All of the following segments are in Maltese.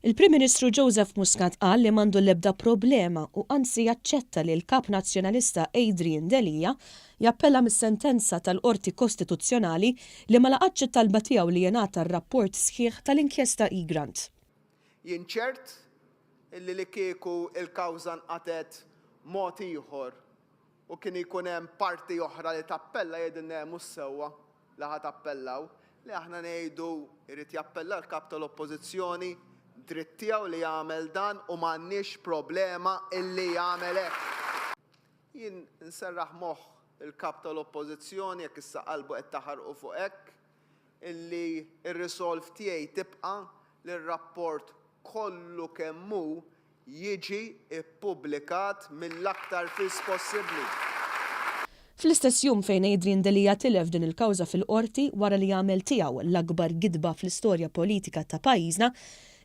Il-Prim Ministru Joseph Muscat qal li m'għandu l-ebda problema u anzi jaċċetta li l-Kap Nazzjonalista Adrian Delia jappella mis-sentenza tal-Qorti Kostituzzjonali li ma laqgħetx it-talba tiegħu li jingħata r-rapport sħiħ tal-inkjesta Egrant. Jien ċert li kieku il-kawża nqatet mod ieħor u kien ikun hemm parti oħra li tappella jgħidilna mhux sewwa li ħa tappellaw li aħna ngħidu jrid jappella l-kap tal-Oppożizzjoni dritt tiegħu li jagħmel dan u m'għandniex problema illi jagħmel hekk. Jien nserraħ moħħ il-kap tal-Oppożizzjoni jekk issa qalbu qed taħarqu fuq hekk illi r-risolv tiegħi tibqa' li r-rapport kollu kemm hu jiġi ippubblikat mill-aktar fis possibbli. Fl-istess jum fejn Adrian Delia tilef din il-kawża fil-qorti wara li jagħmel tiegħu l-akbar gidba fl-istorja politika ta' pajjiżna,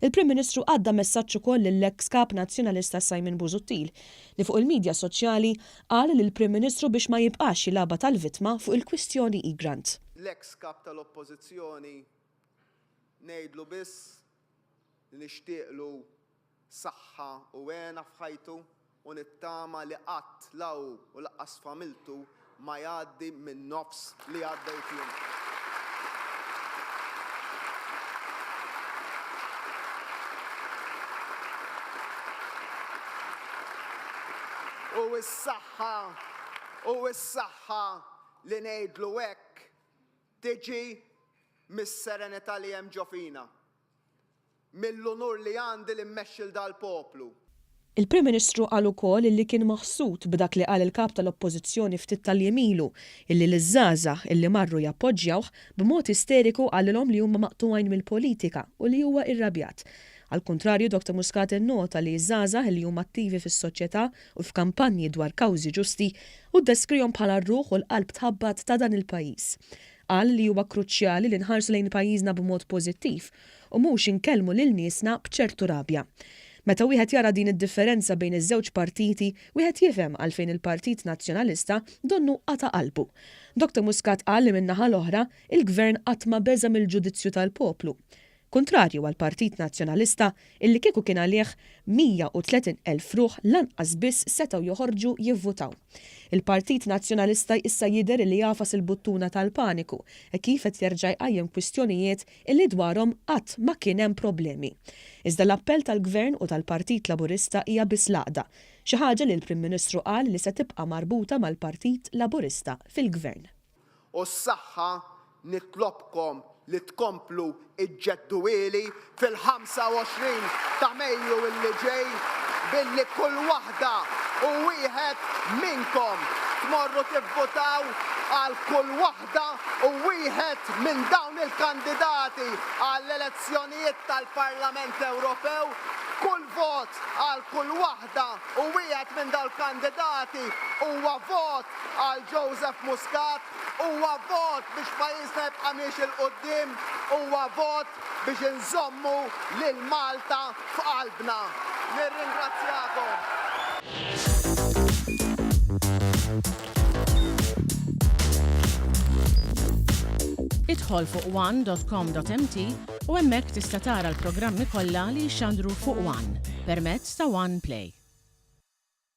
il-Prim Ministru għadda messaġġ ukoll lill-eks Kap Nazzjonalista Simon Busuttil li fuq il-midja soċjali qal lill-Prim Ministru biex ma jibqax jilagħba tal-vittma fuq il-kwistjoni Egrant. L-eks Kap tal-Oppożizzjoni ngħidlu biss li nixtieqlu saħħa u għena f'ħajtu u nittama li qatt law u laqqas familtu ma jgħaddi minn nofs li għaddejt jien. U s-saħħa li ngħidlu hekk tiġi mis-serenità li hemm ġo fina, mill-unur li għandi li mmexxil dal-poplu. Il-Prim Ministru qal ukoll illi kien maħsud b'dak li qal il-kap tal-Oppożizzjoni ftit tal-jemilu illi l-żgħażagħ illi marru jappoġġjawh b'mod isteriku qalilhom li huma maqtugħin mill-politika u li huwa irrabjat. Al-kontrarju, Dr. Muscat innota li żgħażagħ li huma attivi fis-soċjetà u f'kampanji dwar kawżi ġusti u ddeskrihom bħala r-ruħ u l-qalb tħabbat ta' dan il-pajjiż. Qal li huwa kruċjali li nħarsu lejn pajjiżna b'mod pożittiv u mhux inkellmu lil niesna b'ċertu rabja. Meta wieħed jara din id-differenza bejn iż-żewġ partiti, wieħed jifhem għalfejn il-Partit Nazzjonalista donnu qata' qalbu. Dr. Muscat qal li min-naħa l-oħra il-Gvern qatt ma beża mill-ġudizzju tal-poplu. Kontrarju għall-Partit Nazzjonalista illi kieku kien għalih 130,000 ruħ lanqas biss setgħu joħorġu jivvutaw. Il-Partit Nazzjonalista issa jidher li jafas il-buttuna tal-paniku e kif qed jerġa' jqajjem kwistjonijiet illi dwarhom qatt ma kien hemm problemi. Iżda l-appell tal-Gvern u tal-Partit Laburista hija biss laqda, xi ħaġa li l-Prim Ministru qal li se tibqa' marbuta mal-Partit Laburista fil-Gvern. U s-saħħa nitlobkom li tkomplu iġġedduwieli fil-25 ta' Mejju illi ġej billi kull waħda u wieħed minnkom tmorru tivvotaw għal kull waħda u wieħed minn dawn il-kandidati għall-elezzjonijiet tal-Parlament Ewropew. Kull vot għal kull waħda u wieħed minn dal-kandidati huwa vot għal Joseph Muscat, huwa vot biex pajjiżna jibqa' miexi l-qudiem, huwa vot biex inżommu lil Malta f'qalbna. Nirringrazzjakom. Idħol fuq one.com.mt u hemmhekk tista' tara l-programmi kollha li jxandru fuq One permezz ta' One Play.